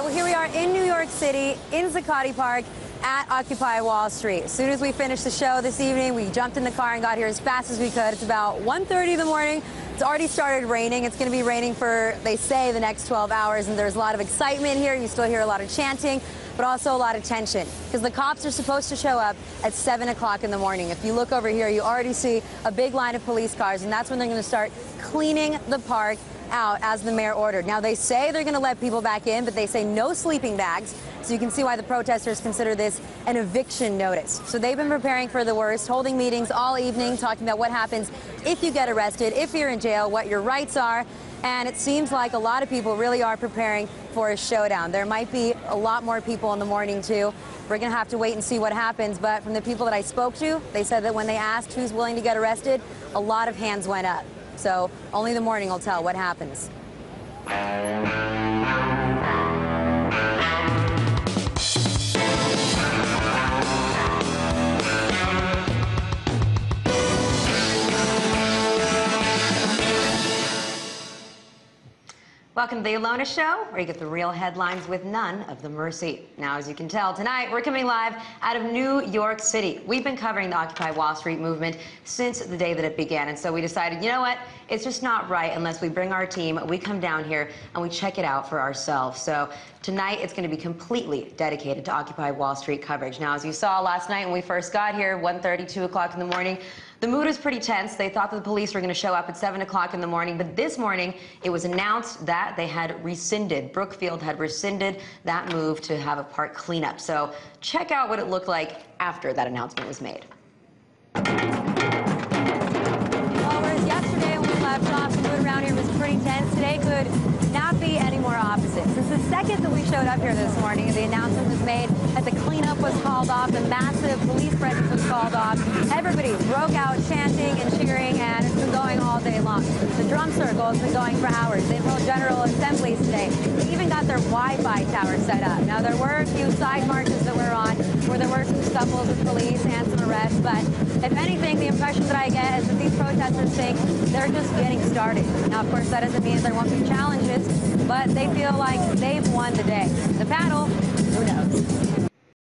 Well, here we are in New York City, in Zuccotti Park, at Occupy Wall Street. As soon as we finished the show this evening, we jumped in the car and got here as fast as we could. It's about 1:30 in the morning. It's already started raining. It's going to be raining for, they say, the next 12 hours. And there's a lot of excitement here. You still hear a lot of chanting, but also a lot of tension. Because the cops are supposed to show up at 7 o'clock in the morning. If you look over here, you already see a big line of police cars. And that's when they're going to start cleaning the park out as the mayor ordered. Now, they say they're going to let people back in, but they say no sleeping bags. So you can see why the protesters consider this an eviction notice. So they've been preparing for the worst, holding meetings all evening, talking about what happens if you get arrested, if you're in jail, what your rights are. And it seems like a lot of people really are preparing for a showdown. There might be a lot more people in the morning, too. We're going to have to wait and see what happens. But from the people that I spoke to, they said that when they asked who's willing to get arrested, a lot of hands went up. So only the morning will tell what happens. Welcome to the Alyona Show, where you get the real headlines with none of the mercy. Now, as you can tell, tonight we're coming live out of New York City. We've been covering the Occupy Wall Street movement since the day that it began, and so we decided, you know what, it's just not right unless we bring our team, we come down here, and we check it out for ourselves. So tonight, it's going to be completely dedicated to Occupy Wall Street coverage. Now, as you saw last night when we first got here, 1:30, 2 o'clock in the morning, the mood was pretty tense. They thought that the police were going to show up at 7 o'clock in the morning, but this morning it was announced that they had rescinded, Brookfield had rescinded that move to have a park cleanup. So check out what it looked like after that announcement was made. Well, whereas yesterday when we left off, the mood around here was pretty tense, today could not be any more opposite. Since the second that we showed up here this morning, the announcement was made that the cleanup was called off, the massive police presence was called off. Everybody broke out chanting and cheering, and it's been going all day long. The drum circle has been going for hours. They held General Assemblies today. They even got their Wi-Fi tower set up. Now, there were a few side marches that we're on where there were some scuffles with police and some arrests, but if anything, the impression that I get is that these protesters think they're just getting started. Now, of course, that doesn't mean there won't be challenges, but they feel like they've won the day. The panel, who knows?